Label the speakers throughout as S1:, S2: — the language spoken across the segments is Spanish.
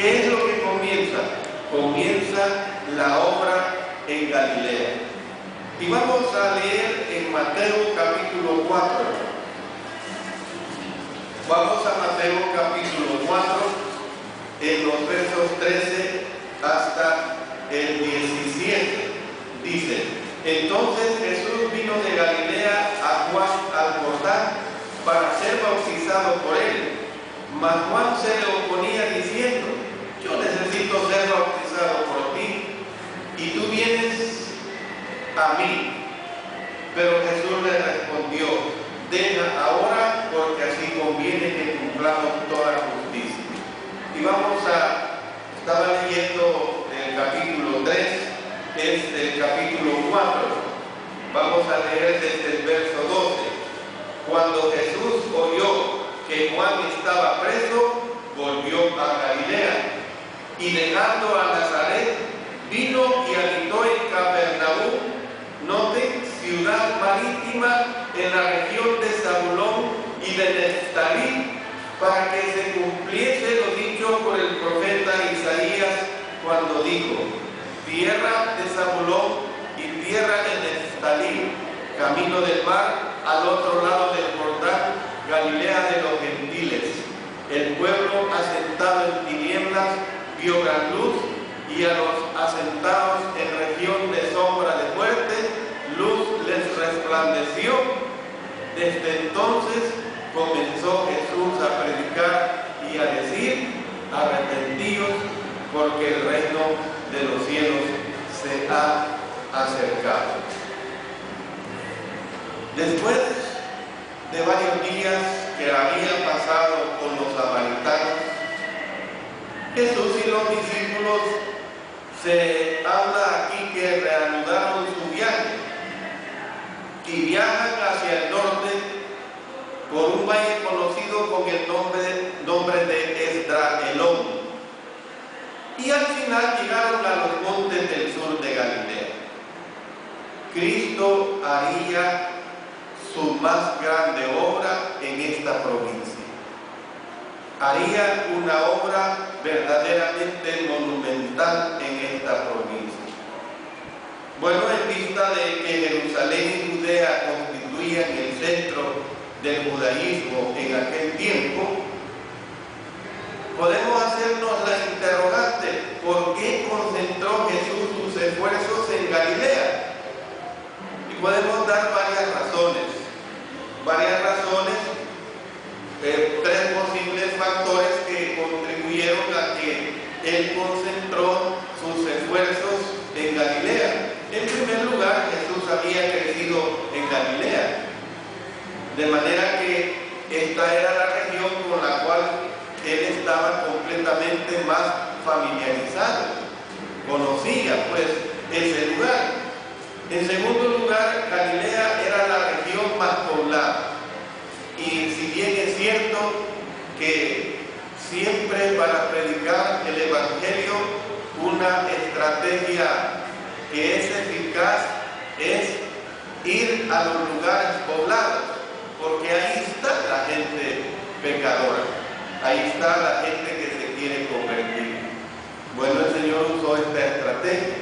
S1: ¿Qué es lo que comienza? Comienza la obra en Galilea. Y vamos a leer en Mateo capítulo 4. Vamos a Mateo capítulo 4, en los versos 13 hasta el 17. Dice: entonces Jesús vino de Galilea a Juan al Jordán para ser bautizado por él. Mas Juan se le oponía diciendo: yo necesito ser bautizado por ti, y tú vienes a mí. Pero Jesús le respondió: deja ahora, porque así conviene que cumplamos toda justicia. Y estaba leyendo el capítulo 3, es del capítulo 4. Vamos a leer desde el verso 12. Cuando Jesús oyó que Juan estaba preso, volvió a Galilea, y dejando a Nazaret, vino y habitó en Capernaum, noten, ciudad marítima en la región de Zabulón y de Neftalí, para que se cumpliese lo dicho por el profeta Isaías cuando dijo: tierra de Zabulón y tierra de Neftalí, camino del mar, al otro lado del Jordán, Galilea de los gentiles. El pueblo asentado en tinieblas vio gran luz, y a los asentados en región de sombra de muerte, luz les resplandeció. Desde entonces comenzó Jesús a predicar y a decir: arrepentíos, porque el reino de los cielos se ha acercado. Después de varios días que había pasado con los samaritanos, Jesús y los discípulos, se habla aquí que reanudaron su viaje y viajan hacia el norte por un valle conocido con el nombre de Esdraelón, y al final llegaron a los montes del sur de Galilea. Cristo haría su más grande obra en esta provincia. Haría una obra verdaderamente monumental en esta provincia. Bueno, en vista de que Jerusalén y Judea constituían el centro del judaísmo en aquel tiempo, podemos hacernos la interrogante: ¿por qué concentró Jesús sus esfuerzos en Galilea? Y podemos dar varias razones. Tres posibles factores que contribuyeron a que él concentró sus esfuerzos en Galilea. En primer lugar, Jesús había crecido en Galilea, de manera que esta era la región con la cual él estaba completamente más familiarizado, conocía pues ese lugar. En segundo lugar, Galilea era la región más poblada. Y si bien es cierto que siempre para predicar el Evangelio una estrategia que es eficaz es ir a los lugares poblados, porque ahí está la gente pecadora, ahí está la gente que se quiere convertir. Bueno, el Señor usó esta estrategia.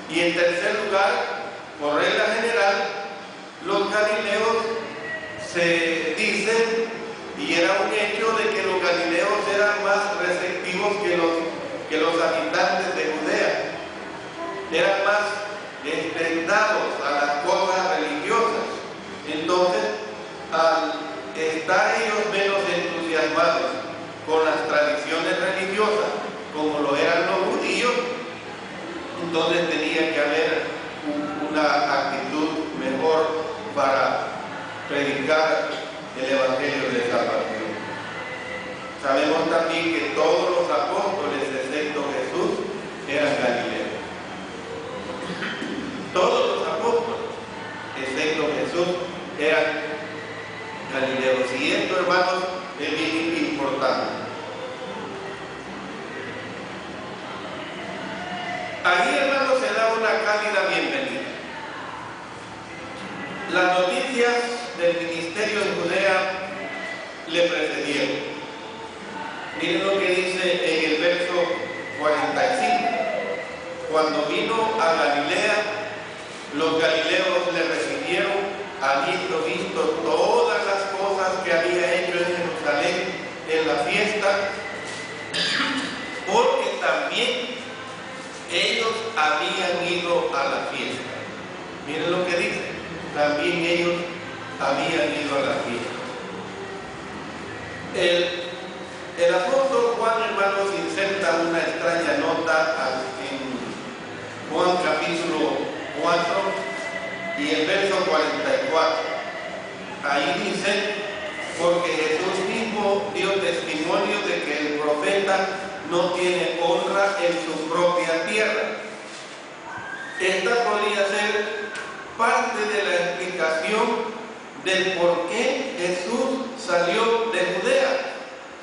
S1: Y en tercer lugar, por regla general, los galileos se dice, y era un hecho, de que los galileos eran más receptivos que los habitantes de Judea. Eran más dados a las cosas religiosas. Entonces, al estar ellos menos entusiasmados con las tradiciones religiosas, como lo eran los judíos, entonces tenía que haber una actitud mejor para predicar el Evangelio de salvación. Sabemos también que todos los apóstoles, excepto Jesús, eran galileos. Todos los apóstoles, excepto Jesús, eran galileos. Y esto, hermanos, es bien importante. Allí, hermanos, se da una cálida bienvenida. Las noticias del ministerio en Judea le precedieron. Miren lo que dice en el verso cuando vino a Galilea, los galileos le recibieron, habiendo visto todas las cosas que había hecho en Jerusalén en la fiesta, porque también ellos habían ido a la fiesta. Miren lo que dice, también ellos habían ido a la fiesta. El apóstol Juan, hermanos, inserta una extraña nota en Juan capítulo 4 y el verso 44. Ahí dice: porque Jesús mismo dio testimonio de que el profeta no tiene honra en su propia tierra. Esta podría ser parte de la explicación del por qué Jesús salió de Judea.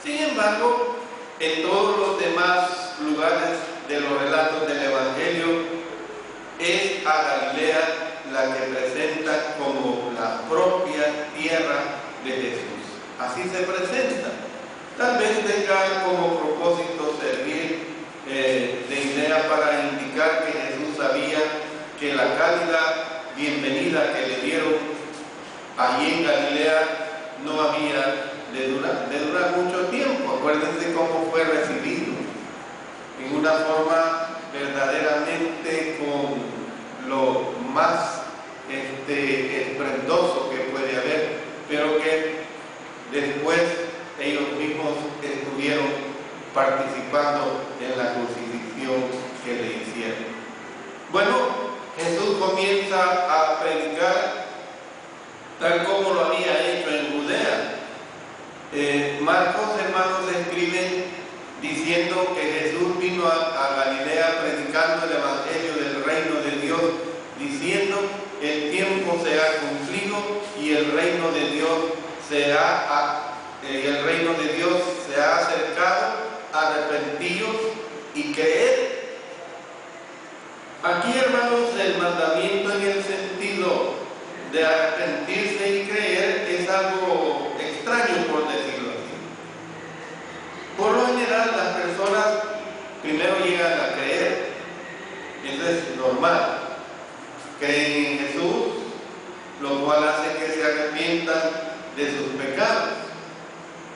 S1: Sin embargo, en todos los demás lugares de los relatos del Evangelio, es a Galilea la que presenta como la propia tierra de Jesús. Así se presenta. Tal vez tenga como propósito servir de idea para indicar que Jesús sabía que la cálida bienvenida que le dieron allí en Galilea no había de durar mucho tiempo. Acuérdense cómo fue recibido, en una forma verdaderamente con lo más esplendoso que puede haber, pero que después ellos mismos estuvieron participando en la crucifixión que le hicieron. Bueno, Jesús comienza a predicar tal como lo había hecho en Judea. Marcos, hermanos, escribe diciendo que Jesús vino a Galilea predicando el Evangelio del reino de Dios, diciendo: el tiempo se ha cumplido y el reino de Dios se ha acercado, arrepentíos y creed. Aquí, hermanos, el mandamiento en el sentido de arrepentirse y creer es algo extraño, por decirlo así. Por lo general, las personas primero llegan a creer. Eso es normal. Creen en Jesús, lo cual hace que se arrepientan de sus pecados.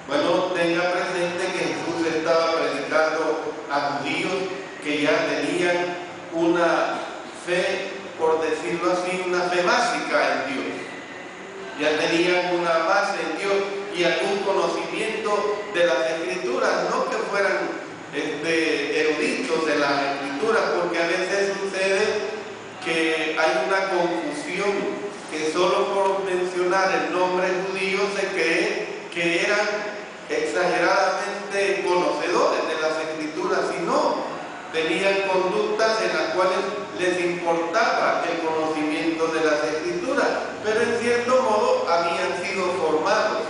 S1: Bueno, tenga presente que Jesús estaba predicando a judíos que ya tenían una fe, por decirlo así, una fe básica en Dios. Ya tenían una base en Dios y algún conocimiento de las Escrituras, no que fueran eruditos de las Escrituras, porque a veces sucede que hay una confusión, que solo por mencionar el nombre judío se cree que eran exageradamente conocedores de las Escrituras, y no, tenían conductas en las cuales les importaba el conocimiento de las Escrituras, pero en cierto modo habían sido formados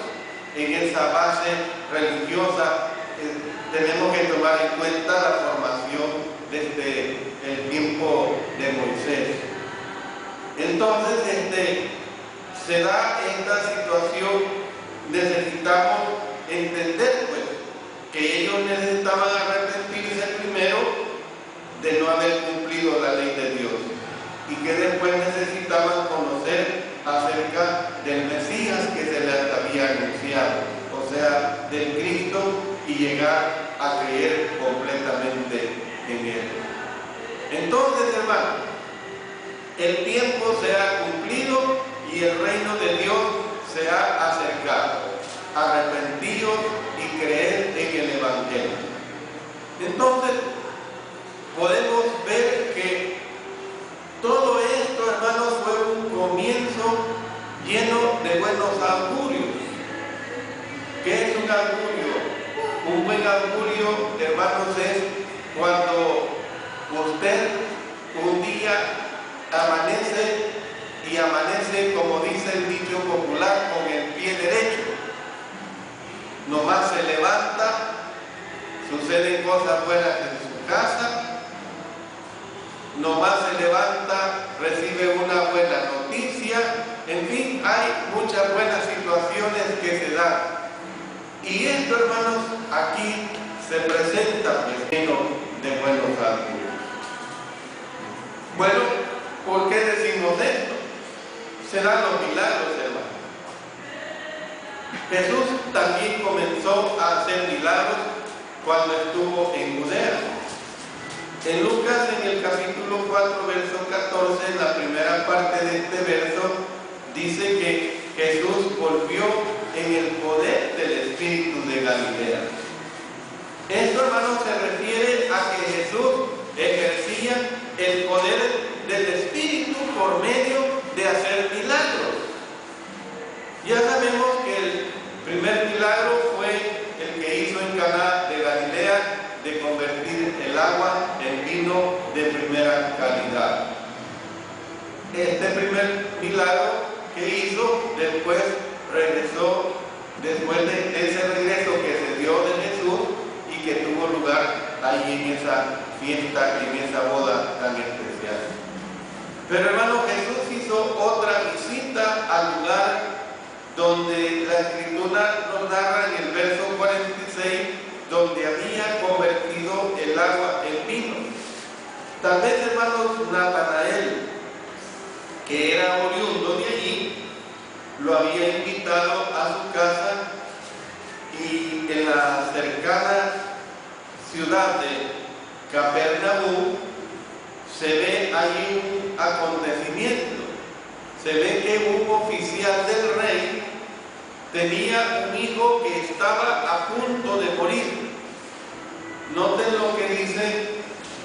S1: en esa base religiosa. Tenemos que tomar en cuenta la formación desde el tiempo de Moisés. Entonces, se da esta situación. Necesitamos entender, pues, que ellos necesitaban arrepentirse primero de no haber cumplido la ley de Dios, y que después necesitaban conocer acerca del Mesías que se les había anunciado, o sea, del Cristo, y llegar a creer completamente en Él. Entonces, hermanos, el tiempo se ha cumplido y el reino de Dios se ha acercado. Arrepentíos y creed en el Evangelio. Entonces, podemos ver que todo esto, hermanos, fue un comienzo lleno de buenos augurios. ¿Qué es un augurio? Un buen augurio, hermanos, es cuando usted un día amanece, y amanece, como dice el dicho popular, con el pie derecho. Nomás se levanta, suceden cosas buenas en su casa, nomás se levanta, recibe una buena noticia, en fin, hay muchas buenas situaciones que se dan. Y esto, hermanos, aquí se presenta pues lleno de buenos augurios. Bueno, ¿por qué decimos esto? Serán los milagros, hermano. Jesús también comenzó a hacer milagros cuando estuvo en Judea. En Lucas, en el capítulo 4, verso 14, en la primera parte de este verso, dice que Jesús volvió en el poder del Espíritu de Galilea. Esto, hermano, se refiere a que Jesús ejercía el poder del Espíritu por medio de hacer milagros. Ya sabemos que el primer milagro fue el que hizo en Caná de Galilea, de convertir el agua en vino de primera calidad. Este primer milagro que hizo, después regresó, después de ese regreso que se dio de Jesús y que tuvo lugar ahí en esa fiesta, en esa boda tan especial. Pero, hermano, Jesús hizo otra visita al lugar donde la Escritura nos narra en el verso 46, donde había convertido el agua en vino. Tal vez, hermanos, Natanael, que era oriundo de allí, lo había invitado a su casa, y en la cercana ciudad de Capernaum se ve ahí un acontecimiento. Se ve que un oficial del rey tenía un hijo que estaba a punto de morir. Noten lo que dice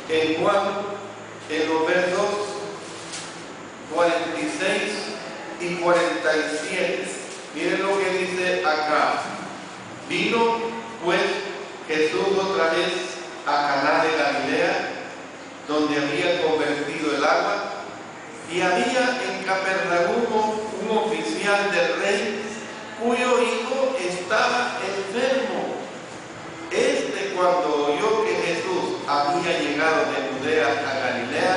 S1: en Juan, en los versos 46 y 47. Miren lo que dice acá. Vino pues Jesús otra vez a Caná de Galilea, donde había convertido el agua, y había en Capernaum un oficial del rey cuyo hijo estaba enfermo. Este, cuando oyó que Jesús había llegado de Judea a Galilea,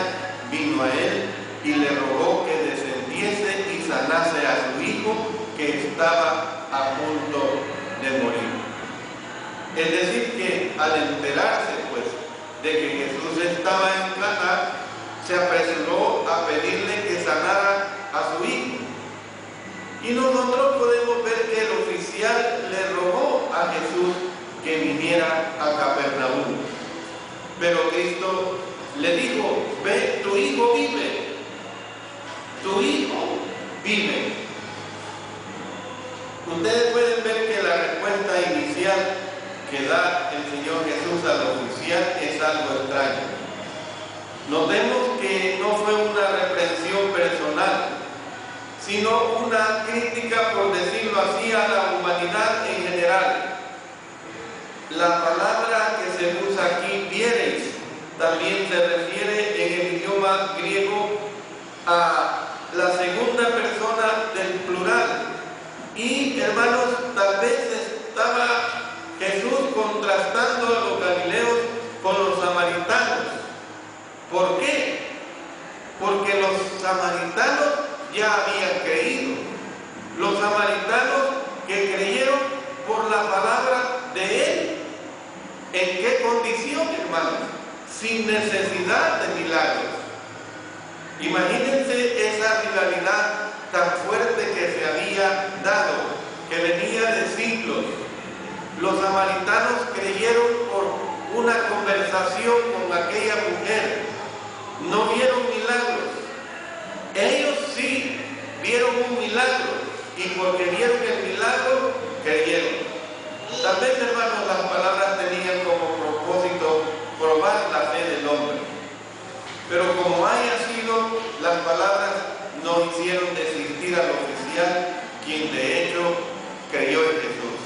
S1: vino a él y le rogó que descendiese y sanase a su hijo, que estaba a punto de morir. Es decir, que al enterarse, pues, de que Jesús estaba en Caná, se apresuró a pedirle que sanara a su hijo. Y nosotros podemos ver que el oficial le rogó a Jesús que viniera a Capernaum. Pero Cristo le dijo: ve, tu hijo vive. Tu hijo vive. Ustedes pueden ver que la respuesta inicial que da el Señor Jesús al oficial es algo extraño. Notemos que no fue una reprensión personal, sino una crítica, por decirlo así, a la humanidad en general. La palabra que se usa aquí, viereis, también se refiere en el idioma griego a la segunda persona del plural. Y, hermanos, tal vez estaba Jesús contrastando a los galileos con los samaritanos. ¿Por qué? Porque los samaritanos ya habían creído. Los samaritanos que creyeron por la palabra de Él. ¿En qué condición, hermanos? Sin necesidad de milagros. Imagínense esa rivalidad tan fuerte que se había dado, que venía de siglos. Los samaritanos creyeron por una conversación con aquella mujer. No vieron milagros. Ellos sí vieron un milagro, y porque vieron el milagro, creyeron. Tal vez, hermanos, las palabras tenían como propósito probar la fe del hombre. Pero como haya sido, las palabras no hicieron desistir al oficial, quien de hecho creyó en Jesús.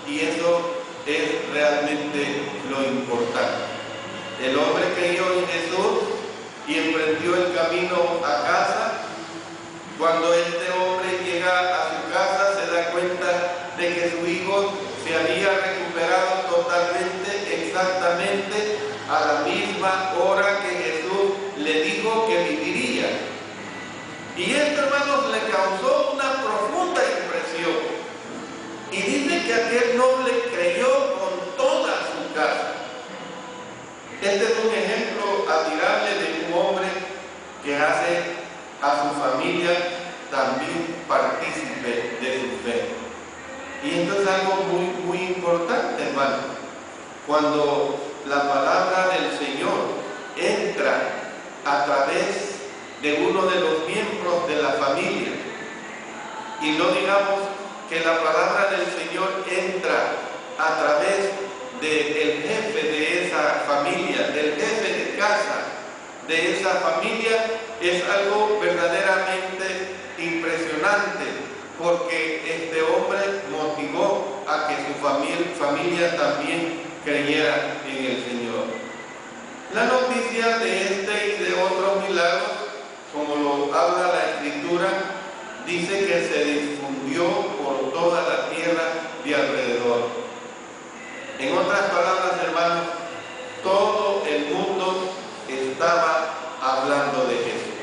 S1: Y eso es realmente lo importante. El hombre creyó en Jesús y emprendió el camino a casa. Cuando este hombre llega a su casa, se da cuenta de que su hijo se había recuperado totalmente, exactamente a la misma hora que Jesús le dijo que viviría. Y esto, hermanos, le causó una profunda impresión. Y dice que aquel noble creyó con toda su casa. Este es un ejemplo admirable de un hombre importante, hermano. Cuando la palabra del Señor entra a través de uno de los miembros de la familia, y no digamos que la palabra del Señor entra a través del jefe de esa familia, del jefe de casa de esa familia, es algo verdaderamente impresionante, porque este hombre motivó a que su familia también creyera en el Señor. La noticia de este y de otros milagros, como lo habla la Escritura, dice que se difundió por toda la tierra de alrededor. En otras palabras, hermanos, todo el mundo estaba hablando de Jesús.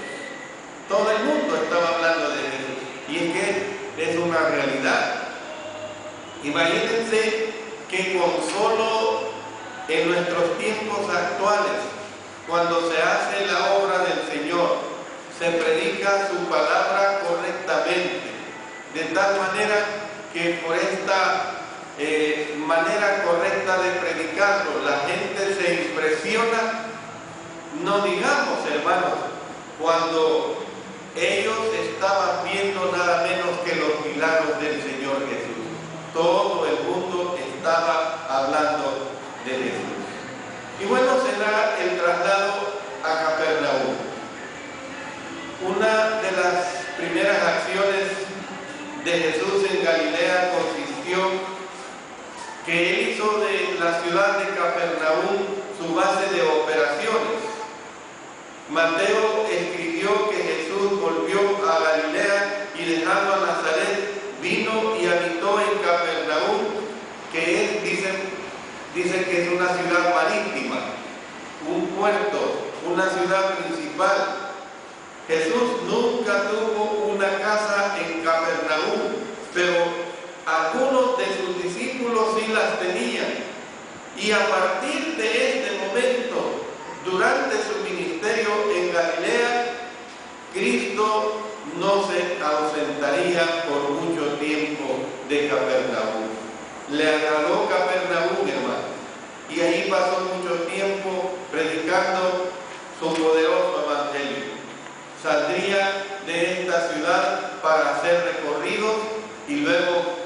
S1: Todo el mundo estaba hablando de Jesús. Y es que es una realidad. Imagínense que con solo en nuestros tiempos actuales, cuando se hace la obra del Señor, se predica su palabra correctamente, de tal manera que por esta manera correcta de predicarlo, la gente se impresiona. No digamos, hermanos, cuando ellos estaban viendo nada menos que los milagros del Señor Jesús. Todo el mundo estaba hablando de Jesús. Y bueno, será el traslado a Capernaum. Una de las primeras acciones de Jesús en Galilea consistió que él hizo de la ciudad de Capernaum su base de operaciones. Mateo escribió que Jesús volvió a Galilea y dejando a Nazaret, vino y habitó en Capernaum, que es, dicen que es una ciudad marítima, un puerto, una ciudad principal. Jesús nunca tuvo una casa en Capernaum, pero algunos de sus discípulos sí las tenían. Y a partir de este momento, durante su ministerio en Galilea, Cristo no se ausentaría por mucho tiempo de Capernaum. Le agradó Capernaum, hermano, y ahí pasó mucho tiempo predicando su poderoso evangelio. Saldría de esta ciudad para hacer recorridos y luego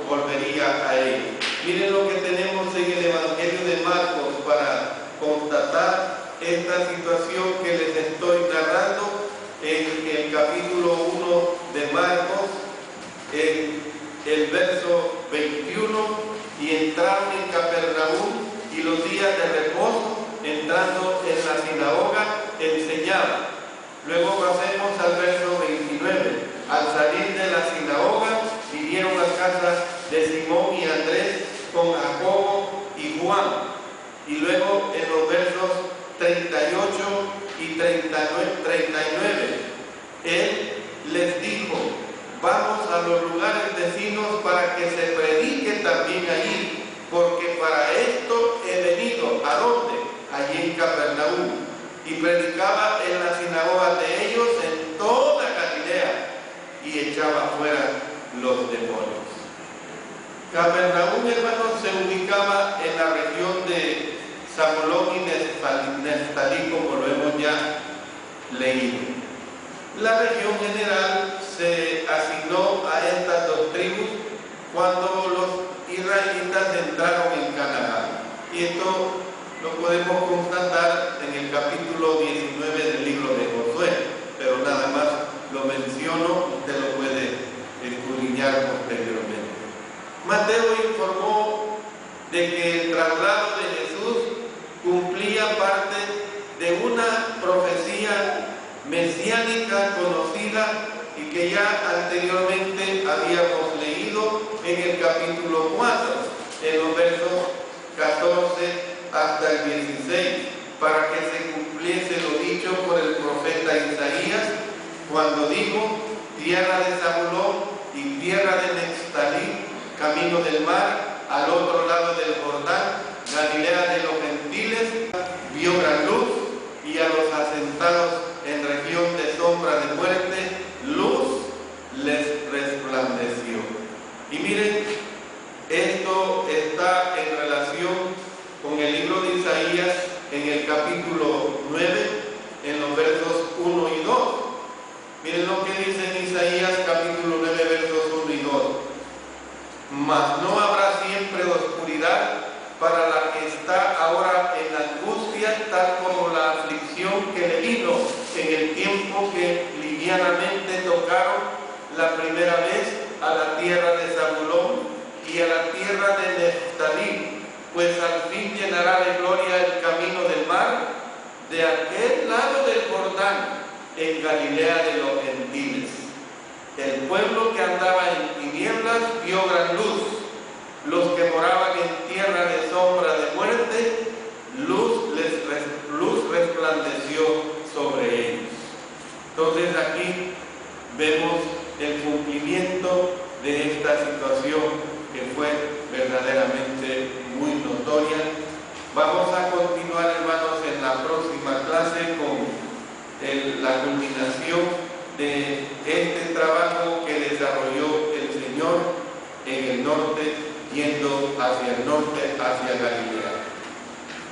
S1: volvería a él. Miren lo que tenemos en el Evangelio de Marcos para constatar esta situación que les estoy narrando en el capítulo 1 de Marcos, en el verso 21, y entraron en Capernaum y los días de reposo, entrando en la sinagoga, enseñaba. Luego pasemos al verso 29. Al salir de la sinagoga, vinieron a casa de Simón y Andrés con Jacobo y Juan. Y luego en los versos 38 y 39, él les dijo: vamos a los lugares vecinos para que se predique también allí, porque para esto he venido. ¿A dónde? Allí en Capernaum. Y predicaba en la sinagoga de ellos en toda Galilea y echaba fuera los demonios. Capernaum, hermanos, se ubicaba en la región de Zabulón y Neftalí, como lo hemos ya leído. La región general se asignó a estas dos tribus cuando los israelitas entraron en Canaán. Y esto lo podemos constatar en el capítulo 19 del libro de Josué, pero nada más lo menciono, usted lo puede escudriñar posteriormente. Mateo informó de que el traslado de Jesús cumplía parte de una profecía mesiánica conocida y que ya anteriormente habíamos leído en el capítulo 4, en los versos 14 hasta el 16, para que se cumpliese lo dicho por el profeta Isaías, cuando dijo: tierra de Zabulón y tierra de Neftalí, camino del mar, al otro lado del Jordán, Galilea de los gentiles, vio gran luz, y a los asentados en región de sombra de muerte, luz les resplandeció. Y miren, esto está el capítulo 9, en los versos 1 y 2. Miren lo que dice en Isaías capítulo 9, versos 1 y 2. Mas no habrá siempre oscuridad para la que está ahora en la angustia, tal como la aflicción que le vino en el tiempo que livianamente tocaron la primera vez a la tierra de Zabulón y a la tierra de Neftalí, pues al fin llenará de gloria el camino del mar, de aquel lado del Jordán, en Galilea de los gentiles. El pueblo que andaba en tinieblas vio gran luz. Los que moraban en tierra de sombra de muerte, luz resplandeció sobre ellos. Entonces aquí vemos el cumplimiento de esta situación que fue verdaderamente muy notoria. Vamos a continuar, hermanos, en la próxima clase con la culminación de este trabajo que desarrolló el Señor en el norte, yendo hacia el norte, hacia Galilea.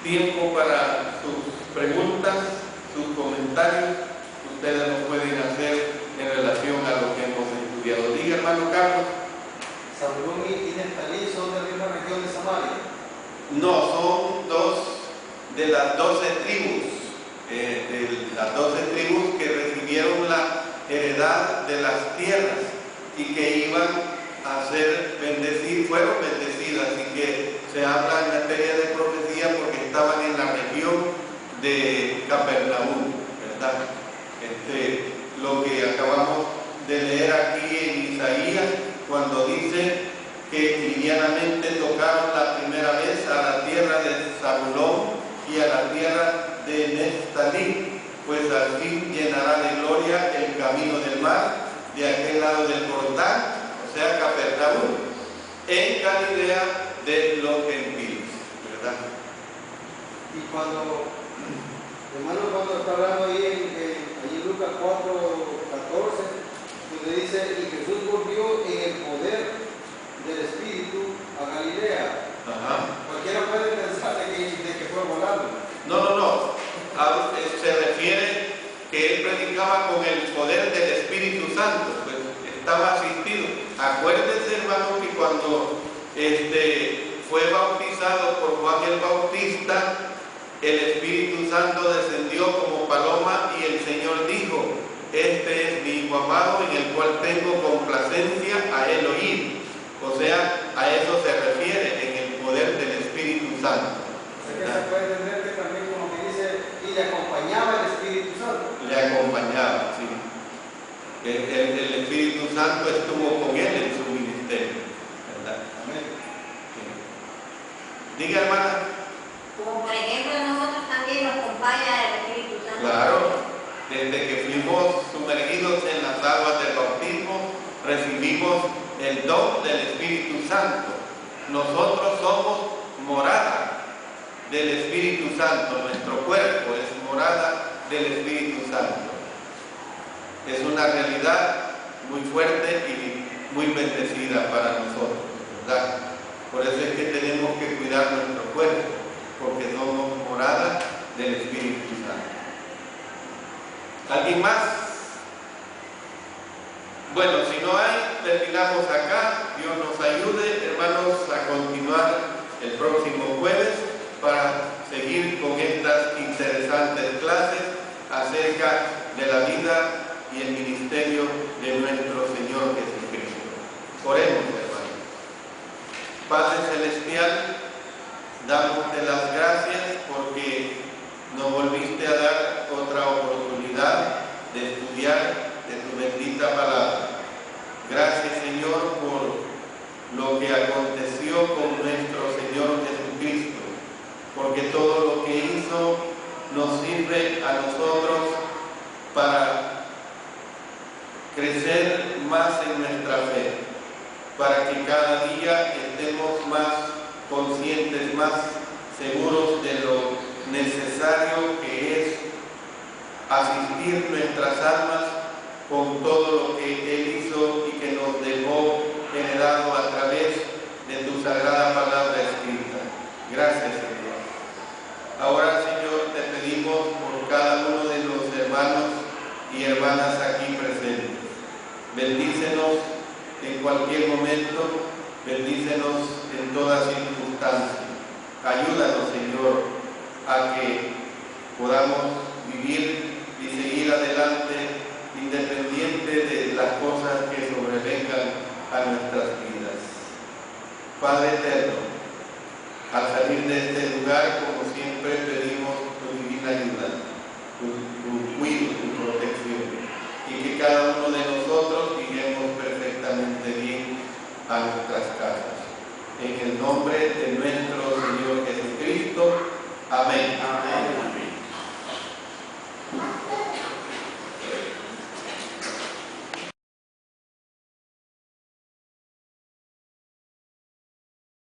S1: Tiempo para sus preguntas, sus comentarios, ustedes nos pueden hacer en relación a lo que hemos estudiado. Diga, hermano Carlos.
S2: ¿Zabulón y Neftalí son de la misma región de Samaria?
S1: No, son dos de las 12 tribus, que recibieron la heredad de las tierras y que iban a ser bendecidas, fueron bendecidas, y que se habla en materia de profecía porque estaban en la región de Capernaum, ¿verdad? Lo que acabamos de leer aquí en Isaías, cuando dice que livianamente tocaron la primera vez a la tierra de Zabulón y a la tierra de Neftalí, pues al fin llenará de gloria el camino del mar, de aquel lado del Jordán, o sea, Capernaum, en Galilea de los gentiles, ¿verdad?
S2: Y cuando, hermano, cuando está hablando ahí en Lucas 4:14, donde dice, y Jesús volvió en el poder del Espíritu a Galilea.
S1: Ajá.
S2: Cualquiera puede pensar de que fue volando.
S1: No. Se refiere que él predicaba con el poder del Espíritu Santo, pues estaba asistido. Acuérdense, hermano, que cuando fue bautizado por Juan el Bautista, el Espíritu Santo descendió como paloma y el Señor dijo: este es mi Hijo amado en el cual tengo complacencia, a él oír. O sea, a eso se refiere en el poder del Espíritu Santo.
S2: O sea, que se puede entender que también, como que dice, y le acompañaba el Espíritu Santo. Le
S1: acompañaba, sí. El Espíritu Santo estuvo con él en su ministerio, ¿verdad?
S2: Amén.
S1: Sí. Diga, hermana.
S3: Como por ejemplo nosotros también nos acompaña el Espíritu Santo.
S1: Claro, desde que fuimos sumergidos en las aguas del bautismo, recibimos el don del Espíritu Santo. Nosotros somos morada del Espíritu Santo, nuestro cuerpo es morada del Espíritu Santo. Es una realidad muy fuerte y muy bendecida para nosotros, ¿verdad? Por eso es que tenemos que cuidar nuestro cuerpo, porque somos morada del Espíritu Santo. ¿Alguien más? Bueno, si no hay, terminamos acá. Dios nos ayude, hermanos, a continuar el próximo jueves para seguir con estas interesantes clases acerca de la vida y el ministerio de nuestro Señor Jesucristo. Oremos, hermanos. Padre Celestial, damos las gracias porque nos volviste a dar otra oportunidad de estudiar de tu bendita palabra. Gracias, Señor, por lo que aconteció con nuestro Señor Jesucristo, porque todo lo que hizo nos sirve a nosotros para crecer más en nuestra fe, para que cada día estemos más conscientes, más seguros de lo necesario que es asistir nuestras almas con todo lo que Él hizo y que nos dejó heredado a través de tu sagrada palabra escrita. Gracias, Señor. Ahora, Señor, te hermanas aquí presentes. Bendícenos en cualquier momento, bendícenos en toda circunstancia. Ayúdanos, Señor, a que podamos vivir y seguir adelante independiente de las cosas que sobrevengan a nuestras vidas. Padre eterno, al salir de este lugar, como siempre, pedimos tu divina ayuda, tu cuidado, tu protección, y que cada uno de nosotros lleguemos perfectamente bien a nuestras casas. En el nombre de nuestro Señor Jesucristo. Amén.